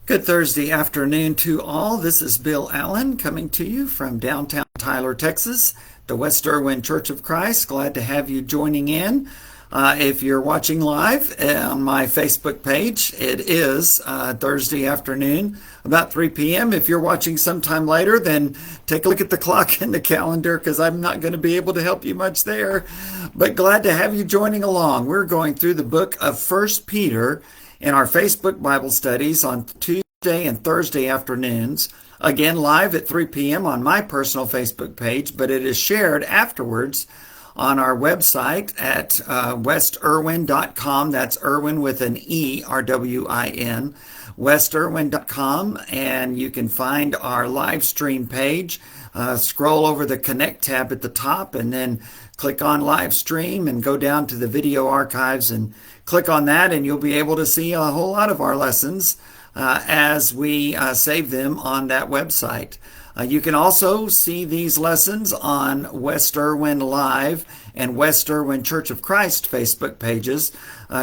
Good Thursday afternoon to all. This is Bill Allen coming to you from downtown Tyler, Texas, the West Erwin Church of Christ. Glad to have you joining in. If you're watching live on my Facebook page, it is Thursday afternoon, about 3 p.m. If you're watching sometime later, then take a look at the clock and the calendar because I'm not going to be able to help you much there. But glad to have you joining along. We're going through the book of First Peter in our Facebook Bible studies on Tuesday and Thursday afternoons. Again, live at 3 p.m. on my personal Facebook page, but it is shared afterwards on our website at westerwin.com. That's Erwin with an E, R-W-I-N, westerwin.com. And you can find our live stream page. Scroll over the Connect tab at the top and then click on live stream and go down to the video archives and click on that, and you'll be able to see a whole lot of our lessons as we save them on that website. You can also see these lessons on West Erwin Live and West Erwin Church of Christ Facebook pages,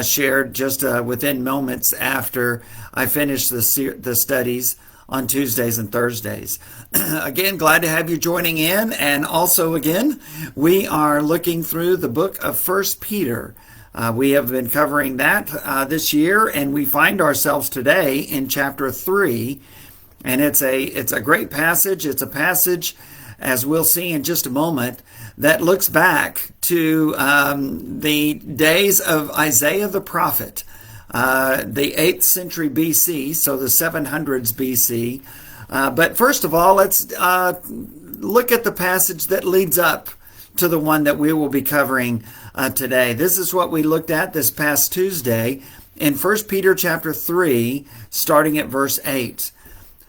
shared just within moments after I finish the studies on Tuesdays and Thursdays. Again, glad to have you joining in. And also, again, we are looking through the book of First Peter. We have been covering that this year, and we find ourselves today in chapter 3. And it's a great passage. It's a passage, as we'll see in just a moment, that looks back to the days of Isaiah the prophet, the 8th century BC, so the 700s BC. But first of all, let's look at the passage that leads up to the one that we will be covering today. This is what we looked at this past Tuesday in 1 Peter chapter 3, starting at verse 8.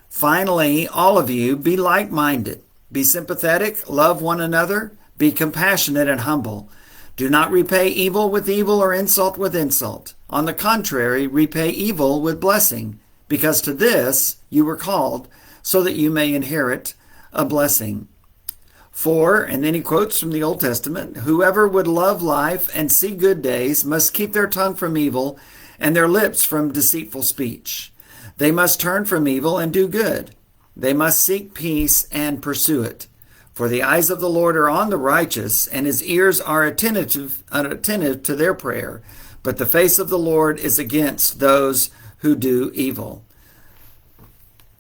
Finally, all of you, be like-minded, be sympathetic, love one another, be compassionate and humble. Do not repay evil with evil or insult with insult. On the contrary, repay evil with blessing, because to this you were called, so that you may inherit a blessing. For, and then he quotes from the Old Testament, whoever would love life and see good days must keep their tongue from evil and their lips from deceitful speech. They must turn from evil and do good. They must seek peace and pursue it. For the eyes of the Lord are on the righteous, and his ears are attentive to their prayer. But the face of the Lord is against those who do evil.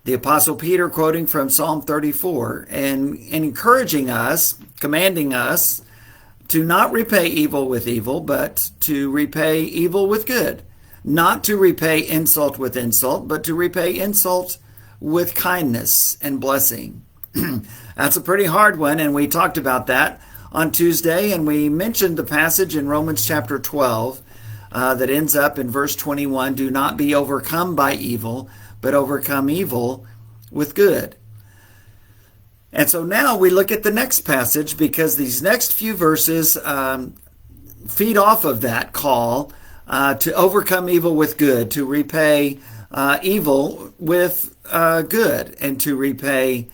The Apostle Peter quoting from Psalm 34 and encouraging us, commanding us to not repay evil with evil, but to repay evil with good. Not to repay insult with insult, but to repay insult with kindness and blessing. That's a pretty hard one, and we talked about that on Tuesday, and we mentioned the passage in Romans chapter 12 that ends up in verse 21, do not be overcome by evil, but overcome evil with good. And so now we look at the next passage because these next few verses feed off of that call to overcome evil with good, to repay evil with good, and to repay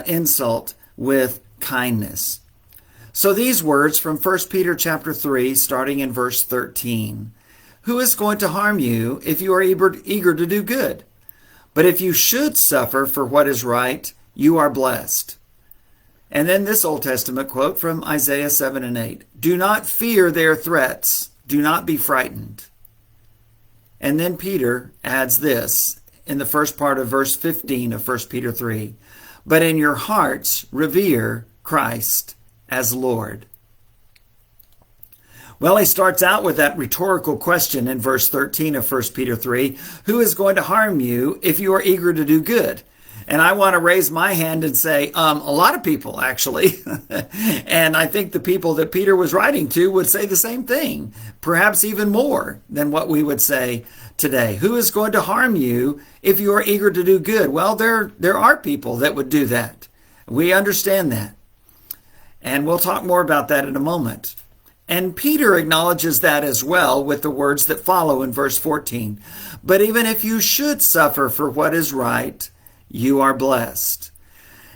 insult with kindness. So these words from 1 Peter chapter 3, starting in verse 13. Who is going to harm you if you are eager to do good? But if you should suffer for what is right, you are blessed. And then this Old Testament quote from Isaiah 7 and 8. Do not fear their threats. Do not be frightened. And then Peter adds this in the first part of verse 15 of 1 Peter 3. But in your hearts, revere Christ as Lord. Well, he starts out with that rhetorical question in verse 13 of 1 Peter 3. Who is going to harm you if you are eager to do good? And I want to raise my hand and say, a lot of people, actually. And I think the people that Peter was writing to would say the same thing, perhaps even more than what we would say today. Who is going to harm you if you are eager to do good? Well, there are people that would do that. We understand that. And we'll talk more about that in a moment. And Peter acknowledges that as well with the words that follow in verse 14. But even if you should suffer for what is right, you are blessed.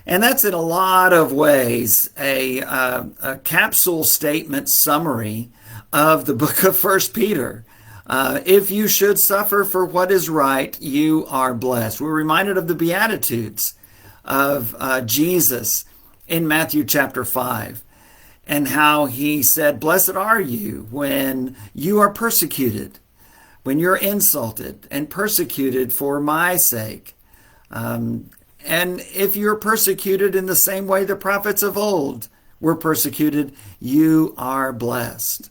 And that's in a lot of ways a capsule statement summary of the book of First Peter. If you should suffer for what is right, you are blessed. We're reminded of the Beatitudes of Jesus in Matthew chapter 5 and how he said, "Blessed are you when you are persecuted, when you're insulted and persecuted for my sake. And if you're persecuted in the same way the prophets of old were persecuted, you are blessed."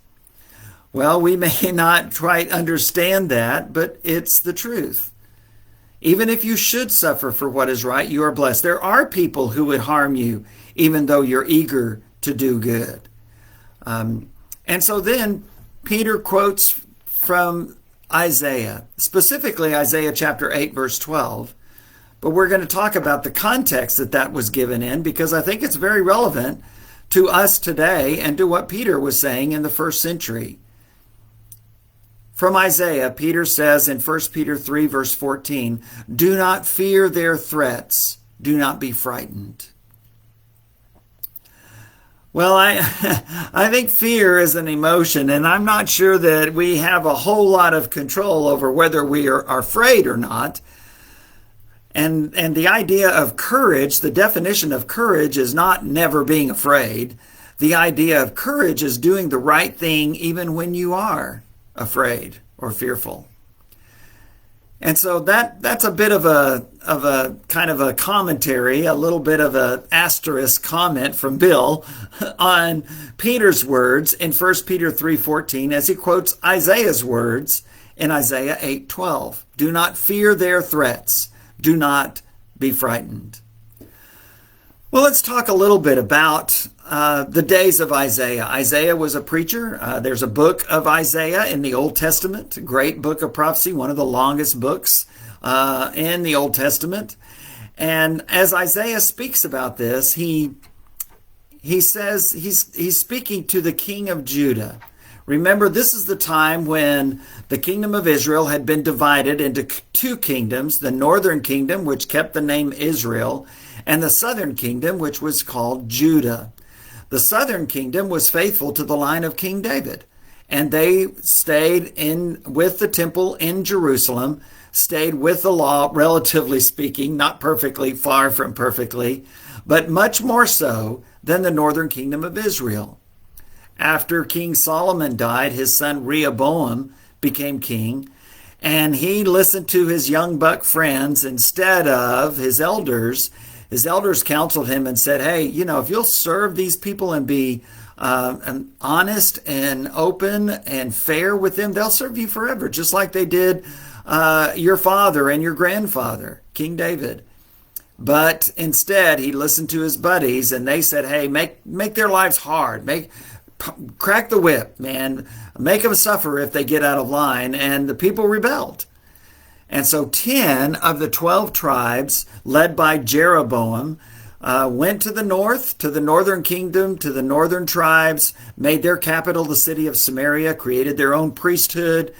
Well, we may not quite understand that, but it's the truth. Even if you should suffer for what is right, you are blessed. There are people who would harm you, even though you're eager to do good. And so then Peter quotes from Isaiah, specifically Isaiah chapter 8, verse 12. But we're going to talk about the context that that was given in, because I think it's very relevant to us today and to what Peter was saying in the first century. From Isaiah, Peter says in 1 Peter 3, verse 14, "Do not fear their threats. Do not be frightened." Well, I think fear is an emotion, and I'm not sure that we have a whole lot of control over whether we are afraid or not. And the idea of courage, the definition of courage is not never being afraid. The idea of courage is doing the right thing even when you are afraid or fearful. And so that's a bit of a kind of a commentary, a little bit of an asterisk comment from Bill on Peter's words in 1 Peter 3:14 as he quotes Isaiah's words in Isaiah 8:12. "Do not fear their threats. Do not be frightened." Well, let's talk a little bit about the days of Isaiah. Isaiah was a preacher. There's a book of Isaiah in the Old Testament, a great book of prophecy, one of the longest books in the Old Testament. And as Isaiah speaks about this, he says he's speaking to the king of Judah. Remember, this is the time when the kingdom of Israel had been divided into two kingdoms, the northern kingdom, which kept the name Israel, and the southern kingdom, which was called Judah. The southern kingdom was faithful to the line of King David, and they stayed in with the temple in Jerusalem, stayed with the law, relatively speaking, not perfectly, far from perfectly, but much more so than the northern kingdom of Israel. After King Solomon died, his son Rehoboam became king, and he listened to his young buck friends instead of his elders. His elders counseled him and said, "Hey, if you'll serve these people and be honest and open and fair with them, they'll serve you forever, just like they did your father and your grandfather, King David." But instead, he listened to his buddies, and they said, "Hey, make their lives hard. Crack the whip, man. Make them suffer if they get out of line." And the people rebelled. And so 10 of the 12 tribes, led by Jeroboam, went to the north, to the northern kingdom, to the northern tribes, made their capital the city of Samaria, created their own priesthood,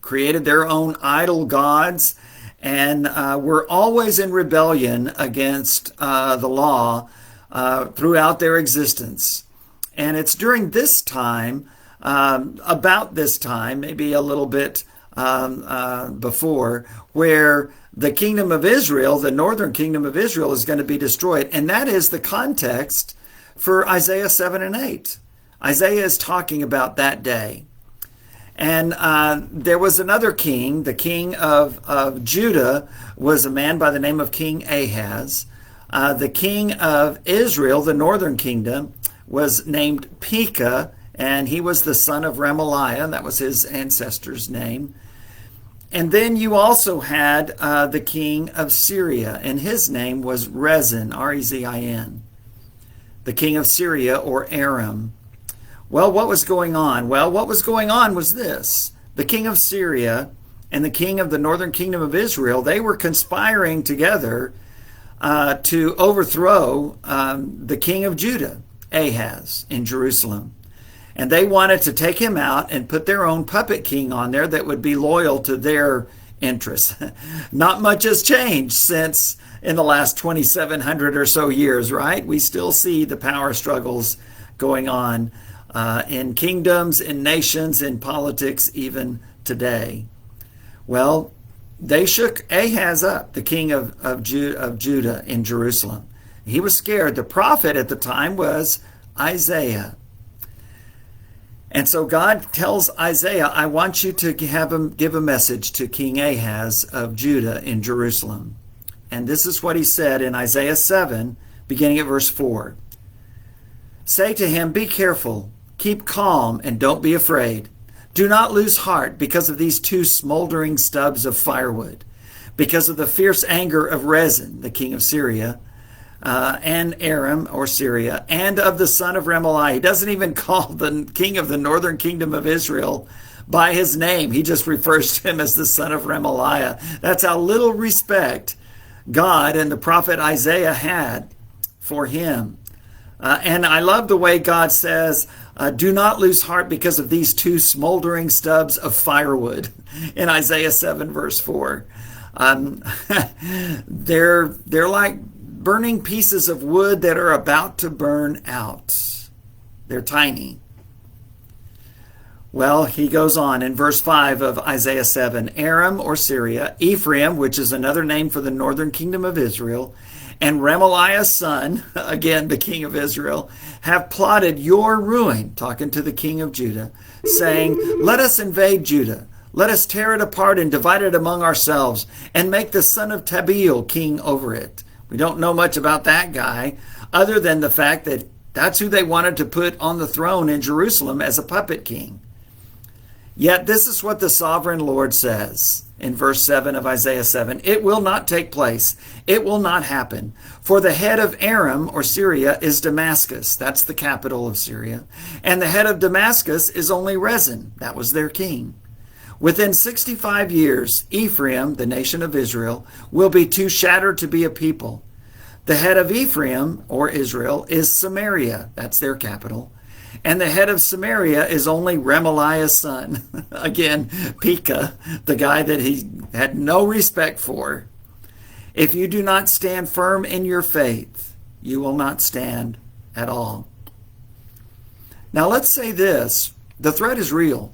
created their own idol gods, and were always in rebellion against the law throughout their existence. And it's during this time, about this time, maybe a little bit before, where the kingdom of Israel, the northern kingdom of Israel, is going to be destroyed. And that is the context for Isaiah 7 and 8. Isaiah is talking about that day. And there was another king. The king of Judah was a man by the name of King Ahaz. The king of Israel, the northern kingdom, was named Pekah, and he was the son of Remaliah. That was his ancestor's name. And then you also had the king of Syria, and his name was Rezin, R-E-Z-I-N, the king of Syria, or Aram. Well, what was going on? Well, what was going on was this. The king of Syria and the king of the northern kingdom of Israel, they were conspiring together to overthrow the king of Judah, Ahaz, in Jerusalem. And they wanted to take him out and put their own puppet king on there that would be loyal to their interests. Not much has changed since in the last 2,700 or so years, right? We still see the power struggles going on in kingdoms, in nations, in politics, even today. Well, they shook Ahaz up, the king of Judah in Jerusalem. He was scared. The prophet at the time was Isaiah. And so God tells Isaiah, I want you to have him give a message to King Ahaz of Judah in Jerusalem. And this is what he said in Isaiah 7, beginning at verse 4. Say to him, be careful, keep calm, and don't be afraid. Do not lose heart because of these two smoldering stubs of firewood, because of the fierce anger of Rezin, the king of Syria, and Aram, or Syria, and of the son of Remaliah. He doesn't even call the king of the northern kingdom of Israel by his name. He just refers to him as the son of Remaliah. That's how little respect God and the prophet Isaiah had for him. And I love the way God says, do not lose heart because of these two smoldering stubs of firewood in Isaiah 7 verse 4. They're like burning pieces of wood that are about to burn out. They're tiny. Well, he goes on in verse 5 of Isaiah 7, Aram or Syria, Ephraim, which is another name for the northern kingdom of Israel, and Remaliah's son, again the king of Israel, have plotted your ruin, talking to the king of Judah, saying, let us invade Judah. Let us tear it apart and divide it among ourselves and make the son of Tabeel king over it. We don't know much about that guy other than the fact that that's who they wanted to put on the throne in Jerusalem as a puppet king. Yet this is what the sovereign Lord says in verse 7 of Isaiah 7. It will not take place. It will not happen. For the head of Aram or Syria is Damascus. That's the capital of Syria. And the head of Damascus is only Rezin. That was their king. Within 65 years, Ephraim, the nation of Israel, will be too shattered to be a people. The head of Ephraim, or Israel, is Samaria. That's their capital. And the head of Samaria is only Remaliah's son. Again, Pekah, the guy that he had no respect for. If you do not stand firm in your faith, you will not stand at all. Now let's say this. The threat is real.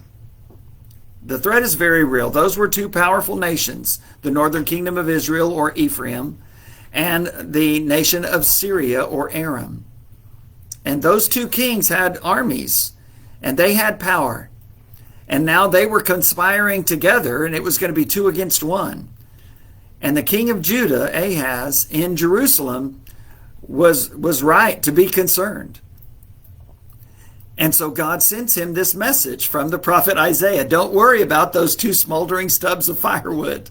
The threat is very real. Those were two powerful nations, the northern kingdom of Israel, or Ephraim, and the nation of Syria, or Aram. And those two kings had armies, and they had power. And now they were conspiring together, and it was going to be 2 against 1. And the king of Judah, Ahaz, in Jerusalem, was right to be concerned. And so God sends him this message from the prophet Isaiah. Don't worry about those two smoldering stubs of firewood.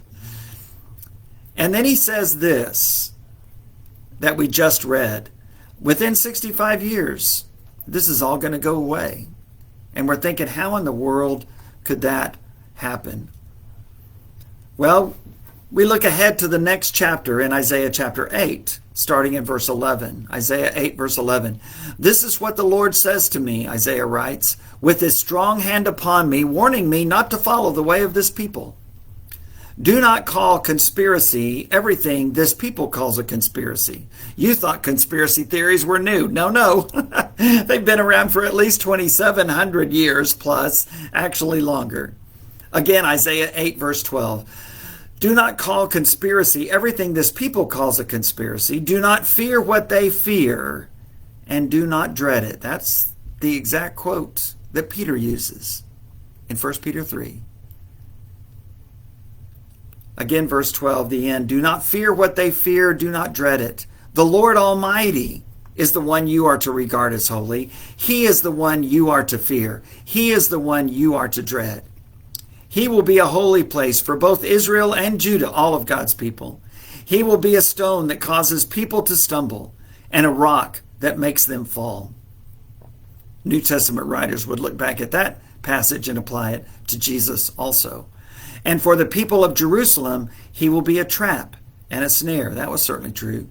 And then he says this that we just read. Within 65 years, this is all going to go away. And we're thinking, how in the world could that happen? Well, we look ahead to the next chapter in Isaiah chapter 8, starting in verse 11. Isaiah 8, verse 11. This is what the Lord says to me, Isaiah writes, with his strong hand upon me, warning me not to follow the way of this people. Do not call conspiracy everything this people calls a conspiracy. You thought conspiracy theories were new. No. They've been around for at least 2,700 years plus, actually longer. Again, Isaiah 8, verse 12. Do not call conspiracy everything this people calls a conspiracy. Do not fear what they fear, and do not dread it. That's the exact quote that Peter uses in 1 Peter 3. Again, verse 12, the end. Do not fear what they fear, do not dread it. The Lord Almighty is the one you are to regard as holy. He is the one you are to fear. He is the one you are to dread. He will be a holy place for both Israel and Judah, all of God's people. He will be a stone that causes people to stumble and a rock that makes them fall. New Testament writers would look back at that passage and apply it to Jesus also. And for the people of Jerusalem, he will be a trap and a snare. That was certainly true.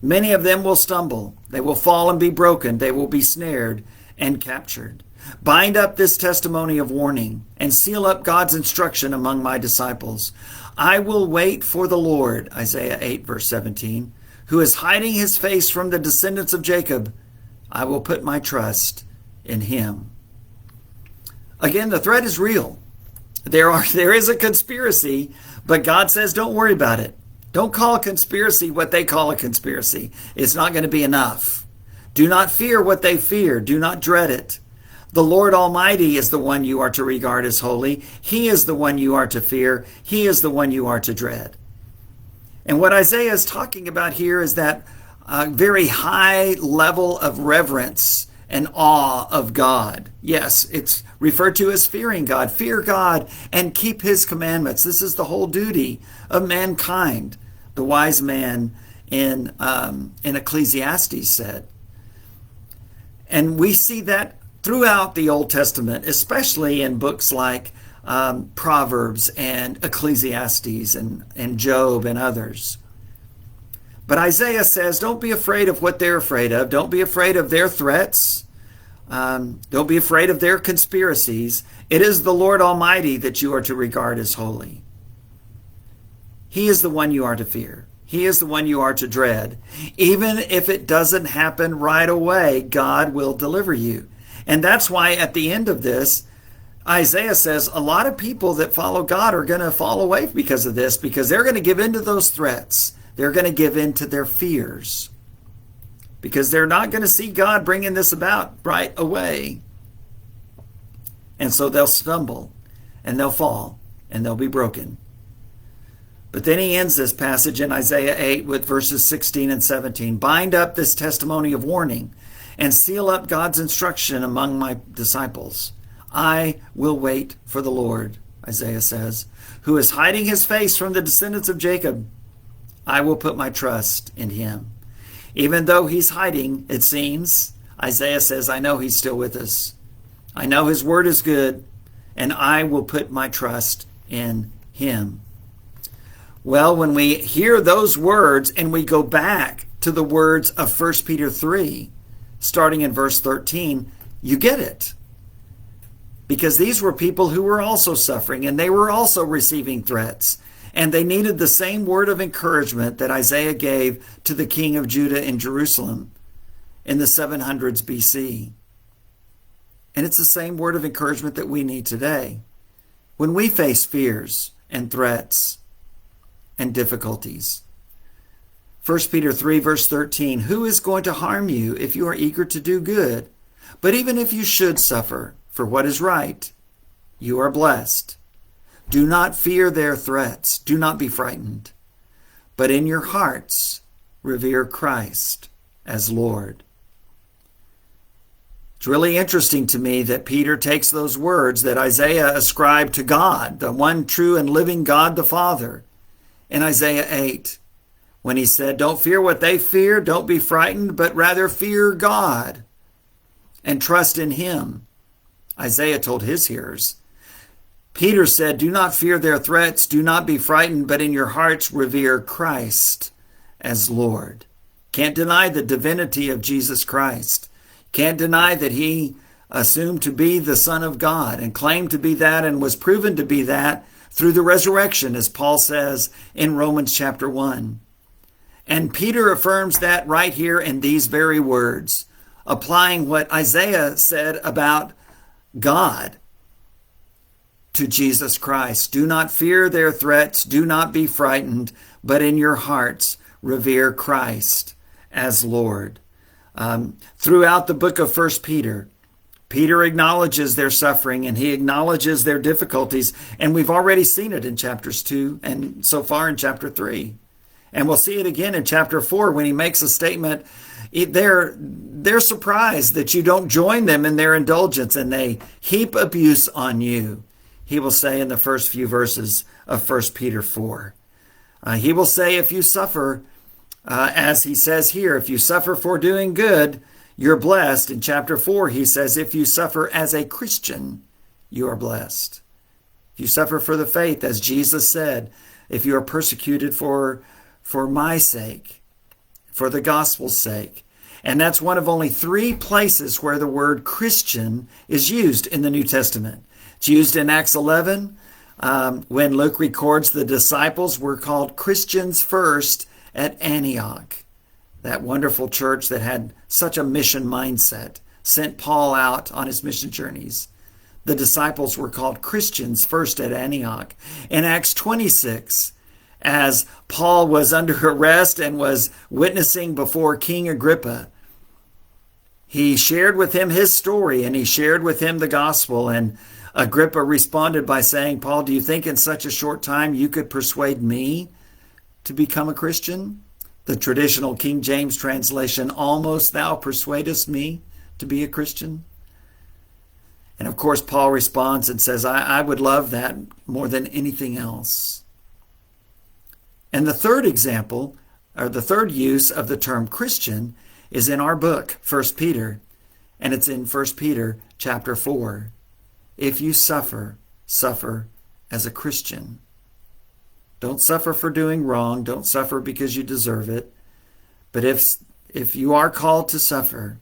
Many of them will stumble. They will fall and be broken. They will be snared and captured. Bind up this testimony of warning and seal up God's instruction among my disciples. I will wait for the Lord, Isaiah 8, verse 17, who is hiding his face from the descendants of Jacob. I will put my trust in him. Again, the threat is real. There is a conspiracy, but God says don't worry about it. Don't call a conspiracy what they call a conspiracy. It's not going to be enough. Do not fear what they fear. Do not dread it. The Lord Almighty is the one you are to regard as holy. He is the one you are to fear. He is the one you are to dread. And what Isaiah is talking about here is that very high level of reverence and awe of God. Yes, it's referred to as fearing God. Fear God and keep his commandments. This is the whole duty of mankind, the wise man in Ecclesiastes said. And we see that throughout the Old Testament, especially in books like Proverbs and Ecclesiastes and Job and others. But Isaiah says, don't be afraid of what they're afraid of. Don't be afraid of their threats. Don't be afraid of their conspiracies. It is the Lord Almighty that you are to regard as holy. He is the one you are to fear. He is the one you are to dread. Even if it doesn't happen right away, God will deliver you. And that's why at the end of this, Isaiah says a lot of people that follow God are going to fall away because of this, because they're going to give in to those threats. They're going to give in to their fears because they're not going to see God bringing this about right away. And so they'll stumble and they'll fall and they'll be broken. But then he ends this passage in Isaiah 8 with verses 16 and 17. Bind up this testimony of warning and seal up God's instruction among my disciples. I will wait for the Lord, Isaiah says, who is hiding his face from the descendants of Jacob. I will put my trust in him. Even though he's hiding, it seems, Isaiah says, I know he's still with us. I know his word is good, and I will put my trust in him. Well, when we hear those words and we go back to the words of 1 Peter 3, starting in verse 13, you get it. Because these were people who were also suffering, and they were also receiving threats. And they needed the same word of encouragement that Isaiah gave to the king of Judah in Jerusalem in the 700s BC. And it's the same word of encouragement that we need today when we face fears and threats and difficulties. 1 Peter 3 verse 13, who is going to harm you if you are eager to do good? But even if you should suffer for what is right, you are blessed. Do not fear their threats. Do not be frightened. But in your hearts, revere Christ as Lord. It's really interesting to me that Peter takes those words that Isaiah ascribed to God, the one true and living God the Father, in Isaiah 8, when he said, don't fear what they fear, don't be frightened, but rather fear God and trust in him. Isaiah told his hearers. Peter said, do not fear their threats, do not be frightened, but in your hearts revere Christ as Lord. Can't deny the divinity of Jesus Christ. Can't deny that he assumed to be the Son of God and claimed to be that and was proven to be that through the resurrection, as Paul says in Romans chapter 1. And Peter affirms that right here in these very words, applying what Isaiah said about God to Jesus Christ. Do not fear their threats, do not be frightened, but in your hearts revere Christ as Lord. Throughout the book of 1 Peter, Peter acknowledges their suffering and he acknowledges their difficulties, and we've already seen it in chapters 2 and so far in chapter 3. And we'll see it again in chapter 4 when he makes a statement. They're surprised that you don't join them in their indulgence and they heap abuse on you. He will say in the first few verses of 1 Peter 4. He will say if you suffer, as he says here, if you suffer for doing good, you're blessed. In chapter 4, he says if you suffer as a Christian, you are blessed. If you suffer for the faith, as Jesus said, if you are persecuted for my sake, for the gospel's sake. And that's one of only 3 places where the word Christian is used in the New Testament. It's used in Acts 11 when Luke records the disciples were called Christians first at Antioch, that wonderful church that had such a mission mindset, sent Paul out on his mission journeys. The disciples were called Christians first at Antioch. In Acts 26, as Paul was under arrest and was witnessing before King Agrippa, he shared with him his story and he shared with him the gospel. And Agrippa responded by saying, Paul, do you think in such a short time you could persuade me to become a Christian? The traditional King James translation, almost thou persuadest me to be a Christian. And of course, Paul responds and says, I would love that more than anything else. And the third example, or the third use of the term Christian, is in our book, 1 Peter, and it's in 1 Peter chapter 4. If you suffer, suffer as a Christian. Don't suffer for doing wrong. Don't suffer because you deserve it. But if you are called to suffer,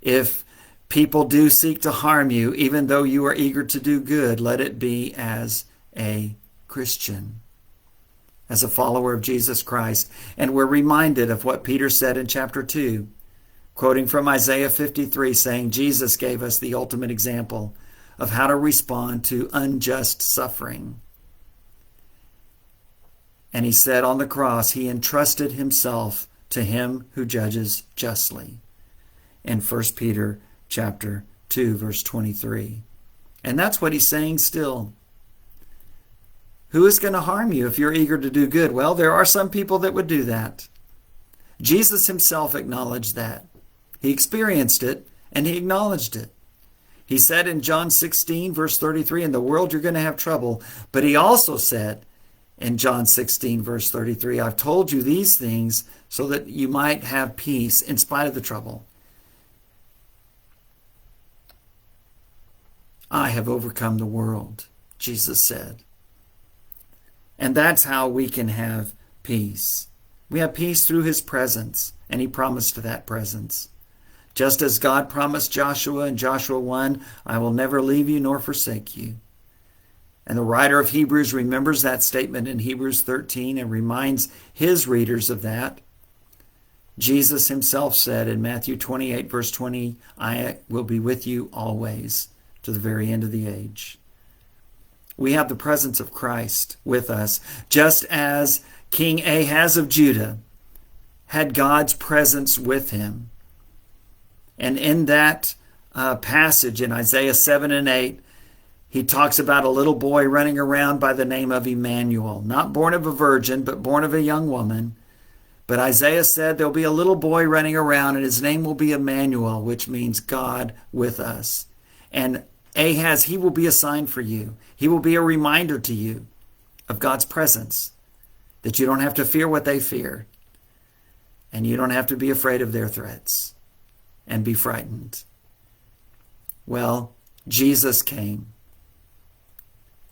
if people do seek to harm you, even though you are eager to do good, let it be as a Christian, as a follower of Jesus Christ. And we're reminded of what Peter said in chapter 2, quoting from Isaiah 53, saying Jesus gave us the ultimate example of how to respond to unjust suffering. And he said on the cross, he entrusted himself to him who judges justly. In 1 Peter chapter 2, verse 23. And that's what he's saying still. Who is going to harm you if you're eager to do good? Well, there are some people that would do that. Jesus himself acknowledged that. He experienced it and he acknowledged it. He said in John 16, verse 33, in the world you're going to have trouble. But he also said in John 16, verse 33, I've told you these things so that you might have peace in spite of the trouble. I have overcome the world, Jesus said. And that's how we can have peace. We have peace through his presence, and he promised that presence. Just as God promised Joshua in Joshua 1, I will never leave you nor forsake you. And the writer of Hebrews remembers that statement in Hebrews 13 and reminds his readers of that. Jesus himself said in Matthew 28, verse 20, I will be with you always, to the very end of the age. We have the presence of Christ with us, just as King Ahaz of Judah had God's presence with him. And in that passage in Isaiah 7 and 8, he talks about a little boy running around by the name of Emmanuel, not born of a virgin, but born of a young woman. But Isaiah said there'll be a little boy running around and his name will be Emmanuel, which means God with us. And Ahaz, he will be a sign for you. He will be a reminder to you of God's presence, that you don't have to fear what they fear, and you don't have to be afraid of their threats and be frightened. Well, Jesus came,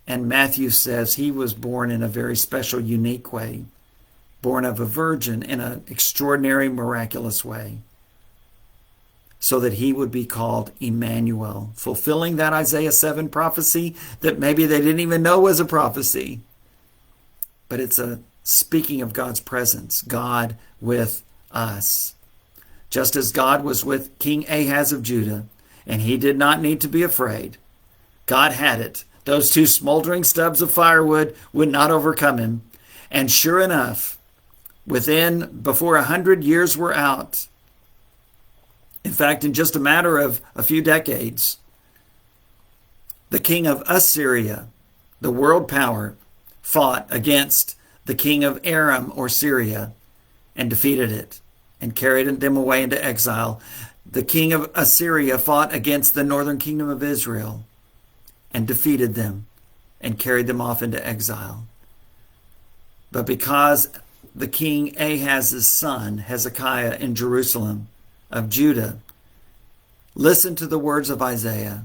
and Matthew says he was born in a very special, unique way, born of a virgin in an extraordinary, miraculous way, so that he would be called Emmanuel, fulfilling that Isaiah 7 prophecy that maybe they didn't even know was a prophecy. But it's a speaking of God's presence, God with us. Just as God was with King Ahaz of Judah, and he did not need to be afraid. God had it. Those two smoldering stubs of firewood would not overcome him. And sure enough, before 100 years were out, in fact, in just a matter of a few decades, the king of Assyria, the world power, fought against the king of Aram or Syria and defeated it and carried them away into exile. The king of Assyria fought against the northern kingdom of Israel and defeated them and carried them off into exile. But because the king Ahaz's son, Hezekiah in Jerusalem, of Judah, listened to the words of Isaiah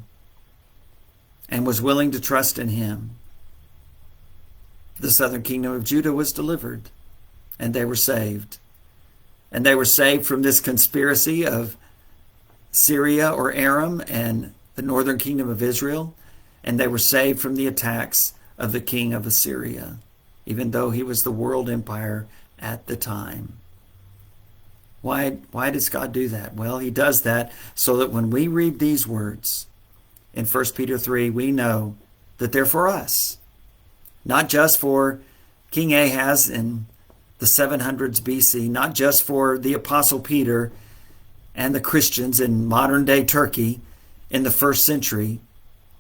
and was willing to trust in him, the southern kingdom of Judah was delivered, and they were saved. And they were saved from this conspiracy of Syria or Aram and the northern kingdom of Israel, and they were saved from the attacks of the king of Assyria, even though he was the world empire at the time. Why does God do that? Well, he does that so that when we read these words, in 1 Peter 3, we know that they're for us, not just for King Ahaz in the 700s BC, not just for the Apostle Peter and the Christians in modern-day Turkey in the first century,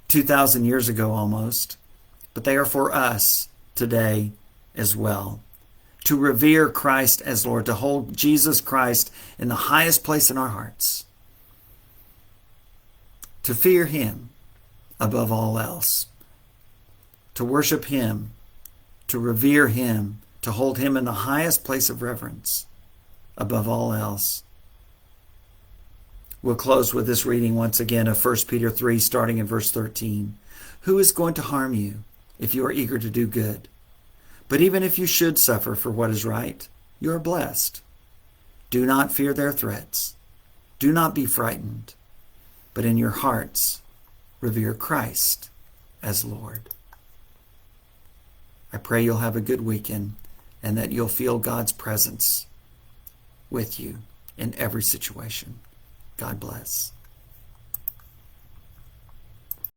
2,000 years ago almost, but they are for us today as well. To revere Christ as Lord, to hold Jesus Christ in the highest place in our hearts, to fear Him above all else, to worship Him, to revere Him, to hold Him in the highest place of reverence above all else. We'll close with this reading once again of 1 Peter 3, starting in verse 13. Who is going to harm you if you are eager to do good? But even if you should suffer for what is right, you are blessed. Do not fear their threats. Do not be frightened, but in your hearts revere Christ as Lord. I pray you'll have a good weekend and that you'll feel God's presence with you in every situation. God bless.